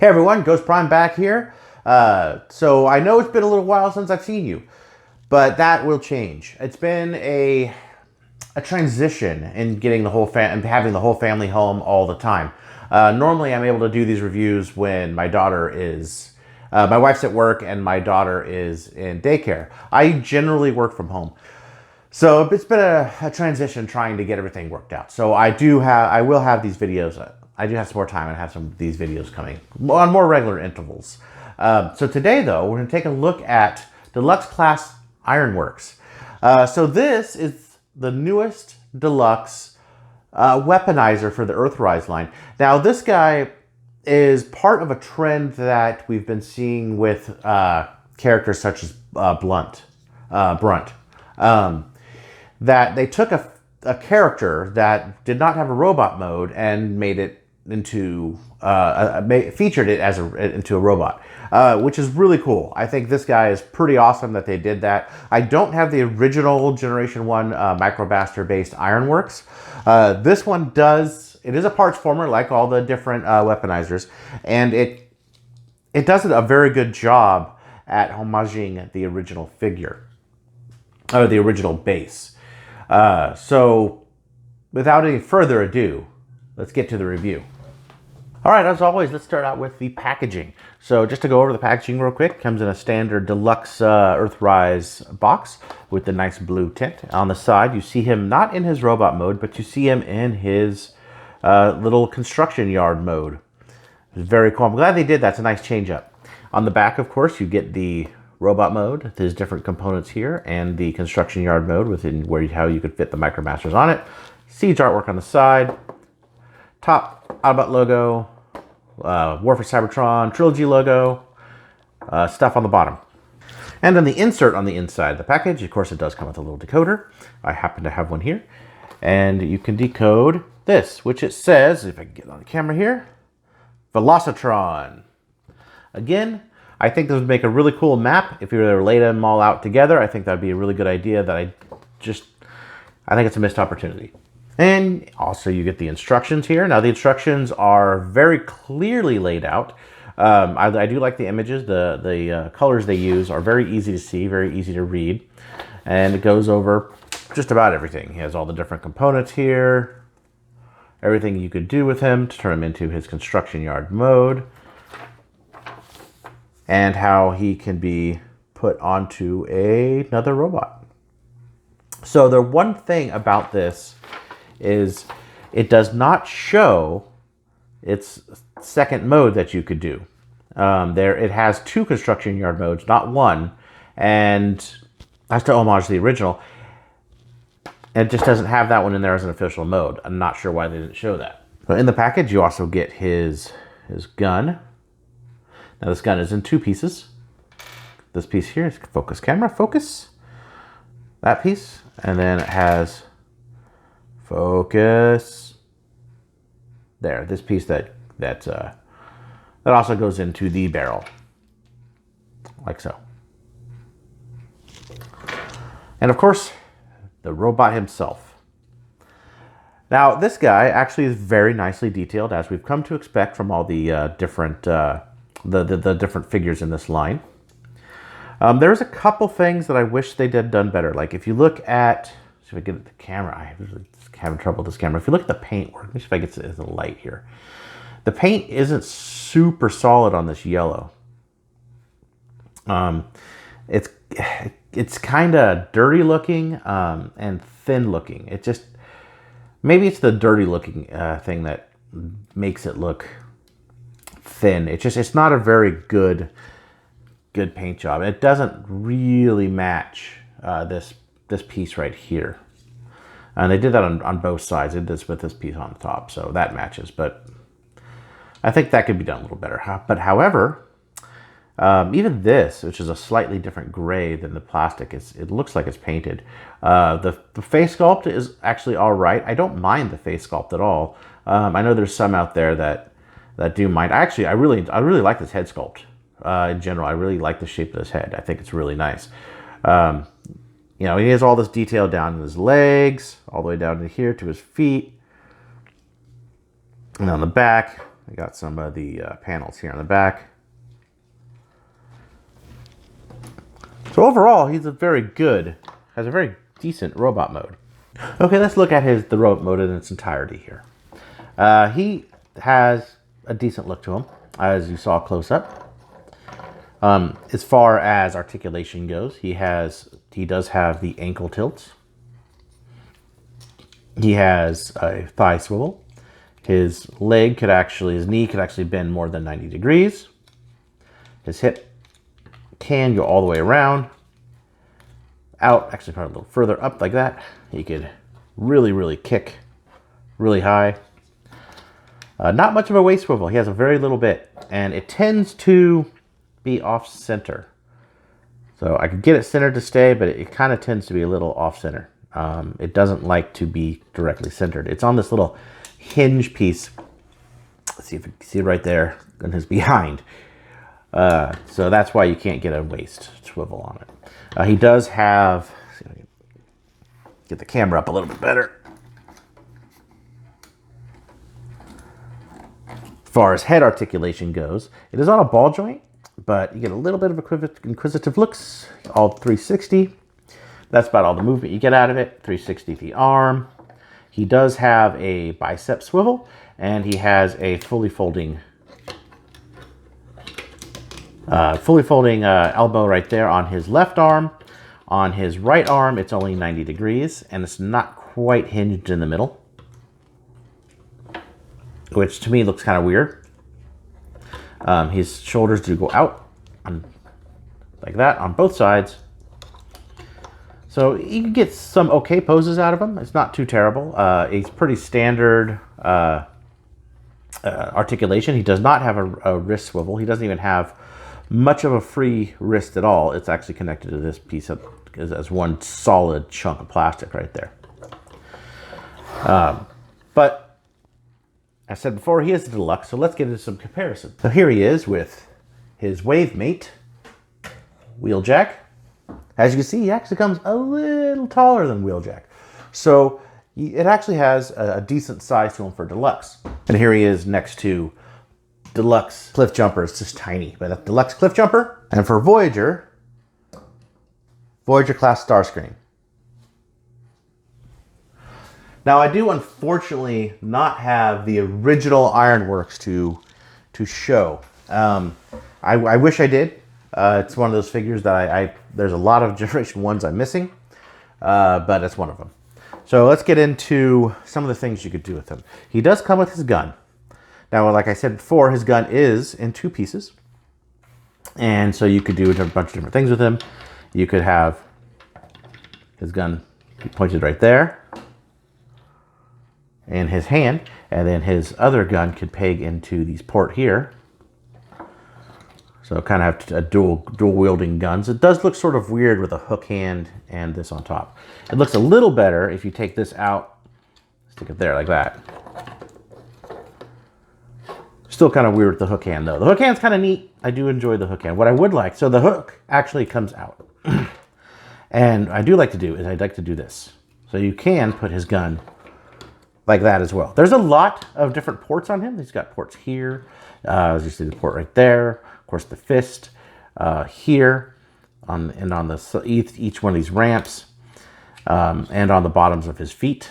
Hey everyone, Ghost Prime back here. So I know it's been a little while since I've seen you, but that will change. It's been a transition in getting the whole and having the whole family home all the time. Normally, I'm able to do these reviews when my daughter is, my wife's at work and my daughter is in daycare. I generally work from home. So it's been a transition trying to get everything worked out. So I will have these videos. I do have some more time and have some of these videos coming on more regular intervals. So today though, we're gonna take a look at Deluxe Class Ironworks. So this is the newest Deluxe weaponizer for the Earthrise line. Now this guy is part of a trend that we've been seeing with characters such as Brunt. That they took a character that did not have a robot mode and made it into featured it as into a robot, which is really cool. I think this guy is pretty awesome that they did that. I don't have the original Generation 1 Microbaster based Ironworks. This one does. It is a parts former like all the different weaponizers, and it does a very good job at homaging the original figure or the original base. So without any further ado, let's get to the review. All right, as always, let's start out with the packaging. So just to go over the packaging real quick, comes in a standard Deluxe Earthrise box with the nice blue tint. On the side, you see him not in his robot mode, but you see him in his little construction yard mode. It's very cool. I'm glad they did that. It's a nice change up. On the back, of course, you get the robot mode. There's different components here, and the construction yard mode within how you could fit the Micromasters on it. Siege artwork on the side. Top Autobot logo, War for Cybertron Trilogy logo, stuff on the bottom. And then the insert on the inside of the package, of course it does come with a little decoder. I happen to have one here. And you can decode this, which it says, if I can get on the camera here, Velocitron. Again, I think this would make a really cool map. If you were to lay them all out together, I think that'd be a really good idea that I think it's a missed opportunity. And also you get the instructions here. Now the instructions are very clearly laid out. I do like the images. The colors they use are very easy to see, very easy to read. And it goes over just about everything. He has all the different components here. Everything you could do with him to turn him into his construction yard mode. And how he can be put onto another robot. So the one thing about this is it does not show its second mode that you could do. It has two construction yard modes, not one, and that's to homage the original. It just doesn't have that one in there as an official mode. I'm not sure why they didn't show that. But in the package, you also get his gun. Now this gun is in two pieces. This piece here is focus camera, focus. That piece, and then it has focus. There, this piece that also goes into the barrel, like so. And of course, the robot himself. Now this guy actually is very nicely detailed, as we've come to expect from all the different the different figures in this line. There's a couple things that I wish they had done better. Like if you look at, see if I get at the camera, I'm having trouble with this camera. If you look at the paint work, let me see if I get to the light here. The paint isn't super solid on this yellow. It's kind of dirty looking and thin looking. It just, maybe it's the dirty looking thing that makes it look thin. It's not a very good paint job. It doesn't really match this piece right here. And they did that on both sides. They did this with this piece on the top, so that matches. But I think that could be done a little better. But however, even this, which is a slightly different gray than the plastic, it looks like it's painted. The face sculpt is actually all right. I don't mind the face sculpt at all. I know there's some out there that do mind. Actually, I really like this head sculpt. In general, I really like the shape of his head. I think it's really nice. You know, he has all this detail down in his legs, all the way down to here to his feet. And on the back, I got some of the panels here on the back. So overall, he's has a very decent robot mode. Okay, let's look at the robot mode in its entirety here. He has a decent look to him, as you saw close up. As far as articulation goes, he does have the ankle tilts. He has a thigh swivel. His knee could actually bend more than 90 degrees. His hip can go all the way around, out, actually probably a little further up like that. He could really, really kick really high. Not much of a waist swivel. He has a very little bit, and it tends to be off center. So I could get it centered to stay, but it kind of tends to be a little off center. It doesn't like to be directly centered. It's on this little hinge piece. Let's see if you can see it right there in his behind. So that's why you can't get a waist swivel on it. He does have, let's see if I can get the camera up a little bit better. As far as head articulation goes, it is on a ball joint, but you get a little bit of inquisitive looks, all 360. That's about all the movement you get out of it. 360 the arm. He does have a bicep swivel, and he has a fully folding elbow right there on his left arm. On his right arm, it's only 90 degrees, and it's not quite hinged in the middle, which to me looks kind of weird. His shoulders do go out like that on both sides. So you can get some okay poses out of him. It's not too terrible. He's pretty standard articulation. He does not have a wrist swivel. He doesn't even have much of a free wrist at all. It's actually connected to this piece as one solid chunk of plastic right there. But I said before, he is a deluxe, so let's get into some comparisons. So here he is with his Wavemate Wheeljack. As you can see, he actually comes a little taller than Wheeljack. So it actually has a decent size to him for deluxe. And here he is next to Deluxe Cliff Jumper. It's just tiny, but that's Deluxe Cliff Jumper. And for Voyager class Starscream. Now I do unfortunately not have the original Ironworks to show. I wish I did. It's one of those figures that there's a lot of Generation 1s I'm missing, but it's one of them. So let's get into some of the things you could do with him. He does come with his gun. Now, like I said before, his gun is in 2 pieces. And so you could do a bunch of different things with him. You could have his gun pointed right there in his hand, and then his other gun could peg into these port here. So kind of have a dual wielding guns. It does look sort of weird with a hook hand and this on top. It looks a little better if you take this out, stick it there like that. Still kind of weird with the hook hand though. The hook hand's kind of neat. I do enjoy the hook hand. What I would like, so the hook actually comes out. And I do like to do is I'd like to do this. So you can put his gun like that as well. There's a lot of different ports on him. He's got ports here. As you see the port right there. Of course, the fist here, on each one of these ramps, and on the bottoms of his feet.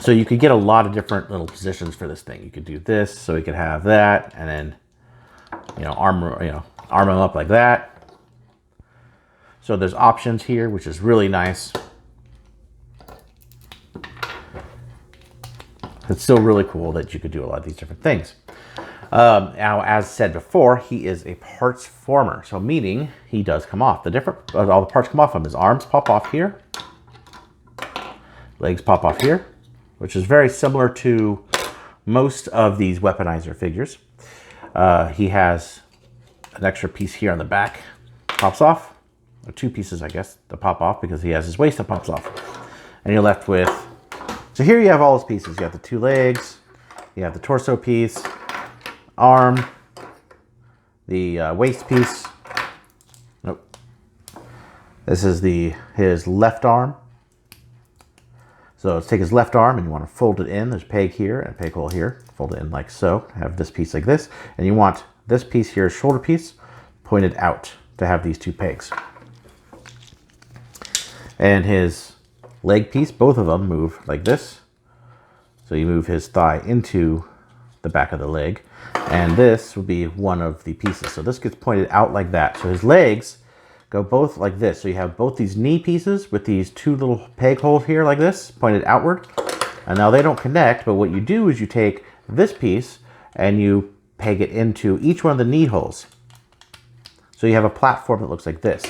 So you could get a lot of different little positions for this thing. You could do this, so he could have that, and then arm him up like that. So there's options here, which is really nice. It's still really cool that you could do a lot of these different things. Now, as said before, he is a parts former, so meaning he does come off. All the parts come off him. His arms pop off here, legs pop off here, which is very similar to most of these weaponizer figures. He has an extra piece here on the back, pops off, or 2 pieces, I guess, to pop off because he has his waist that pops off, and you're left with. So here you have all his pieces. You have the 2 legs, you have the torso piece, arm, the waist piece. Nope. This is his left arm. So let's take his left arm and you want to fold it in. There's a peg here and a peg hole here. Fold it in like so. Have this piece like this. And you want this piece here, shoulder piece, pointed out to have these two pegs. And his leg piece, both of them move like this. So you move his thigh into the back of the leg. And this will be one of the pieces. So this gets pointed out like that. So his legs go both like this. So you have both these knee pieces with these two little peg holes here like this, pointed outward. And now they don't connect, but what you do is you take this piece and you peg it into each one of the knee holes. So you have a platform that looks like this.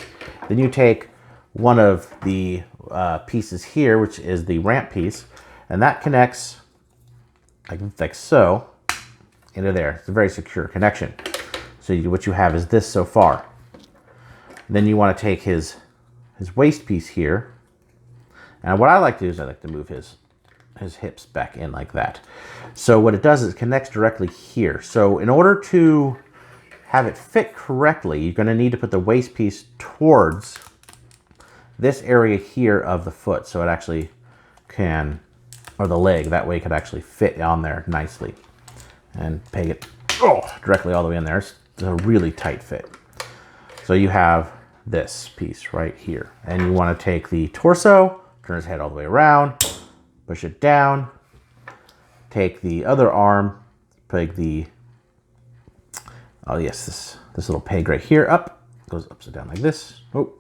Then you take one of the pieces here, which is the ramp piece, and that connects like so into there. It's a very secure connection. So what you have is this so far. Then you want to take his waist piece here. And what I like to do is I like to move his hips back in like that. So what it does is it connects directly here. So in order to have it fit correctly, you're going to need to put the waist piece towards this area here of the foot. So it actually can, or the leg, that way it could actually fit on there nicely. And peg it directly all the way in there. It's a really tight fit. So you have this piece right here. And you want to take the torso, turn his head all the way around, push it down, take the other arm, peg the, oh yes, this little peg right here up, goes upside down like this. Oh.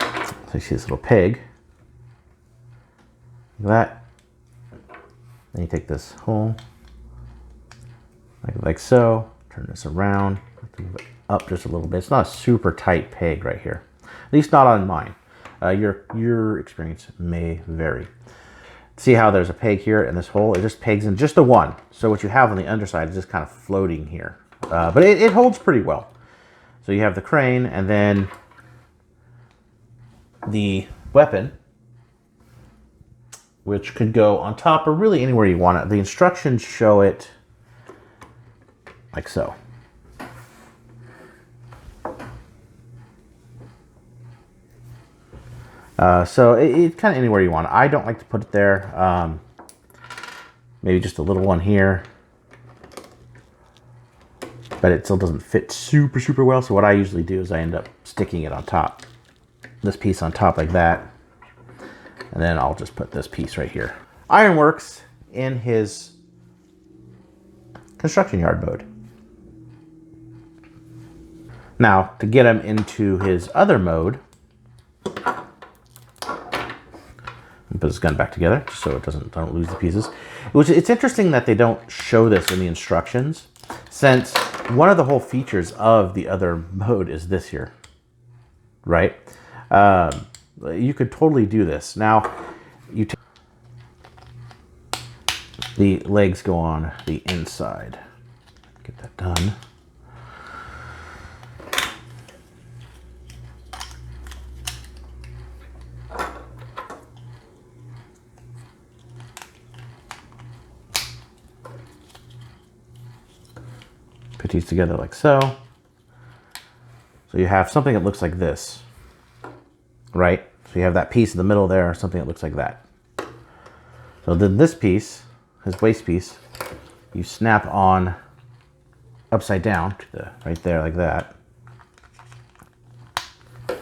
So you see this little peg, like that. Then you take this hole, like so, turn this around, move it up just a little bit. It's not a super tight peg right here, at least not on mine. Your experience may vary. See how there's a peg here and this hole, it just pegs in just the one. So what you have on the underside is just kind of floating here. But it holds pretty well. So you have the crane and then the weapon, which could go on top or really anywhere you want it. The instructions show it like so. So it's kind of anywhere you want it. I don't like to put it there. Maybe just a little one here. But it still doesn't fit super, super well. So what I usually do is I end up sticking it on top. This piece on top like that. And then I'll just put this piece right here. Ironworks in his construction yard mode. Now, to get him into his other mode, put his gun back together just so it don't lose the pieces. Which it's interesting that they don't show this in the instructions, since one of the whole features of the other mode is this here, right? You could totally do this. Now, the legs go on the inside. Get that done. Put these together like so. So you have something that looks like this, right? So you have that piece in the middle there, something that looks like that. So then this piece, his waist piece, you snap on upside down to the right there like that. And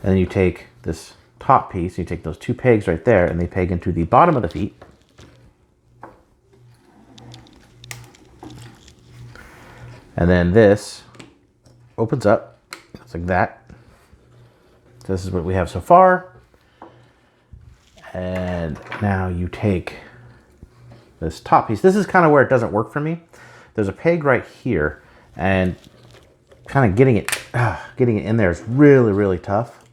then you take this top piece, you take those two pegs right there, and they peg into the bottom of the feet. And then this opens up, it's like that. So this is what we have so far. And now you take this top piece. This is kind of where it doesn't work for me. There's a peg right here, and kind of getting it in there is really, really tough.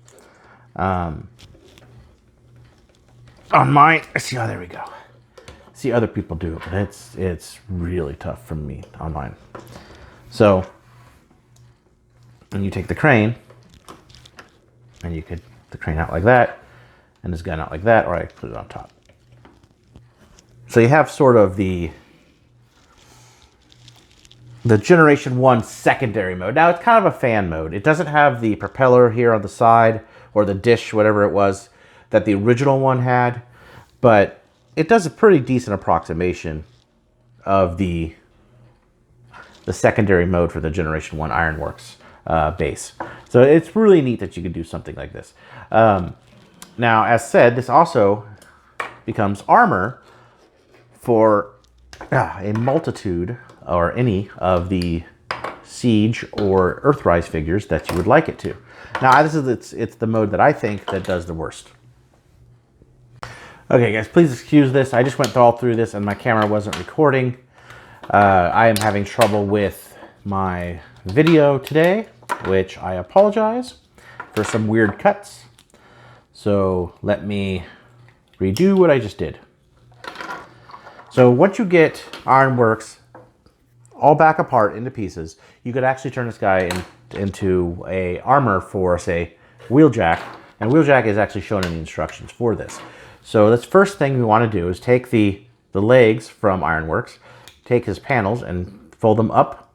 On mine, see, oh, there we go. See other people do it, but it's really tough for me on mine. So, and you take the crane, and you could the crane out like that, and this gun out like that, or I put it on top. So you have sort of the Generation 1 secondary mode. Now it's kind of a fan mode. It doesn't have the propeller here on the side, or the dish, whatever it was. that the original one had, but it does a pretty decent approximation of the secondary mode for the Generation 1 Ironworks base. So it's really neat that you can do something like this. Now, as said, this also becomes armor for a multitude or any of the Siege or Earthrise figures that you would like it to. Now, it's the mode that I think that does the worst. Okay, guys, please excuse this. I just went all through this and my camera wasn't recording. I am having trouble with my video today, which I apologize for some weird cuts. So let me redo what I just did. So once you get Ironworks all back apart into pieces, you could actually turn this guy into a armor for, say, Wheeljack. And Wheeljack is actually shown in the instructions for this. So the first thing we want to do is take the legs from Ironworks, take his panels and fold them up,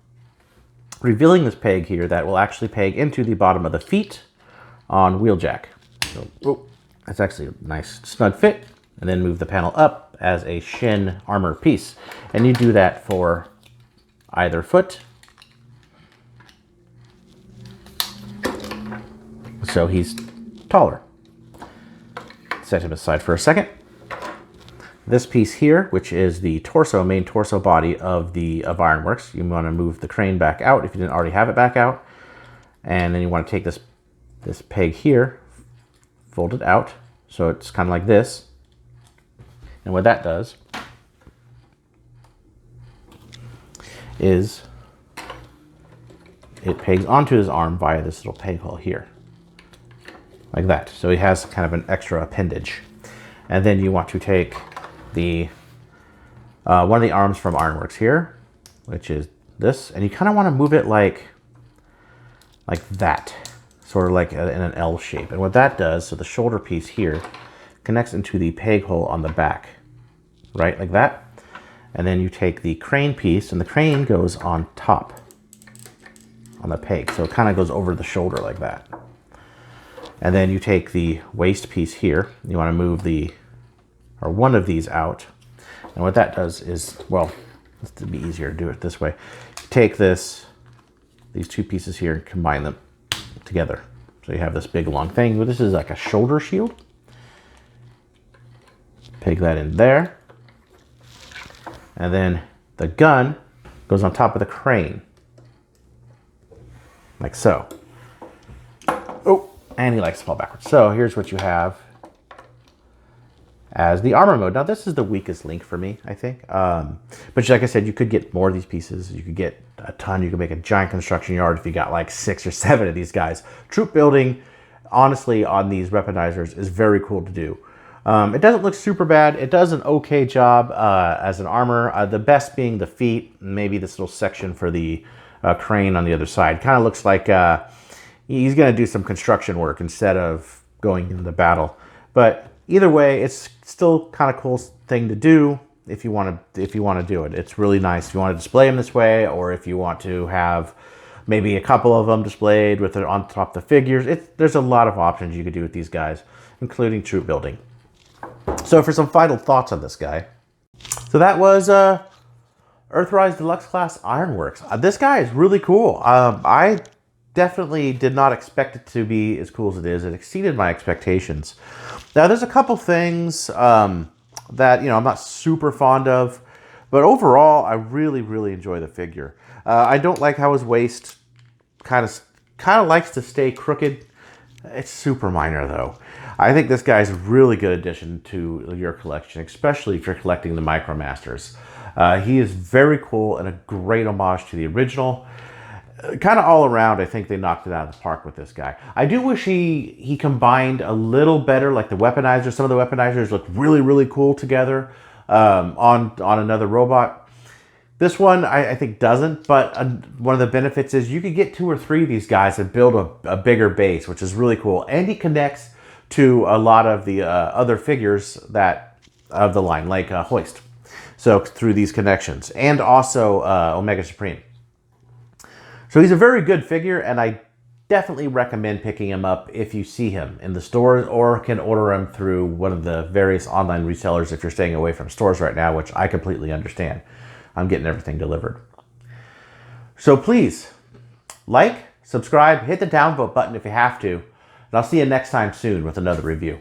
revealing this peg here that will actually peg into the bottom of the feet on Wheeljack. So, oh, that's actually a nice snug fit. And then move the panel up as a shin armor piece. And you do that for either foot. So he's taller. Set him aside for a second. This piece here, which is the torso, main torso body of Ironworks, you want to move the crane back out if you didn't already have it back out. And then you want to take this peg here, fold it out, so it's kind of like this. And what that does is it pegs onto his arm via this little peg hole here, like that. So he has kind of an extra appendage. And then you want to take the one of the arms from Ironworks here, which is this, and you kind of want to move it like that, sort of like in an L shape. And what that does, so the shoulder piece here connects into the peg hole on the back, right, like that. And then you take the crane piece, and the crane goes on top on the peg, so it kind of goes over the shoulder like that. And then you take the waist piece here, you want to move one of these out. And what that does is, well, it's be easier to do it this way. You take these two pieces here and combine them together. So you have this big long thing, but this is like a shoulder shield. Peg that in there. And then the gun goes on top of the crane, like so. Oh, and he likes to fall backwards. So here's what you have as the armor mode. Now this is the weakest link for me, I think. But like I said, you could get more of these pieces. You could get a ton. You could make a giant construction yard if you got like 6 or 7 of these guys. Troop building, honestly, on these weaponizers is very cool to do. It doesn't look super bad. It does an okay job as an armor. The best being the feet, maybe this little section for the crane on the other side. Kind of looks like he's going to do some construction work instead of going into battle. But either way, it's still kind of cool thing to do if you want to do it. It's really nice if you want to display them this way, or if you want to have maybe a couple of them displayed with it on top of the figures. There's a lot of options you could do with these guys, including troop building. So for some final thoughts on this guy. So that was Earthrise Deluxe class Ironworks. This guy is really cool. I definitely did not expect it to be as cool as it is. It exceeded my expectations. Now there's a couple things that I'm not super fond of, but overall I really, really enjoy the figure. I don't like how his waist kind of likes to stay crooked. It's super minor though. I think this guy's a really good addition to your collection, especially if you're collecting the Micromasters. He is very cool and a great homage to the original. Kind of all around, I think they knocked it out of the park with this guy. I do wish he combined a little better, like the weaponizers. Some of the weaponizers look really, really cool together on another robot. This one, I think, doesn't, but one of the benefits is you could get 2 or 3 of these guys and build a bigger base, which is really cool. And he connects to a lot of the other figures of the line, like Hoist. So through these connections, and also Omega Supreme. So he's a very good figure, and I definitely recommend picking him up if you see him in the stores or can order him through one of the various online resellers if you're staying away from stores right now, which I completely understand. I'm getting everything delivered. So please, like, subscribe, hit the downvote button if you have to, and I'll see you next time soon with another review.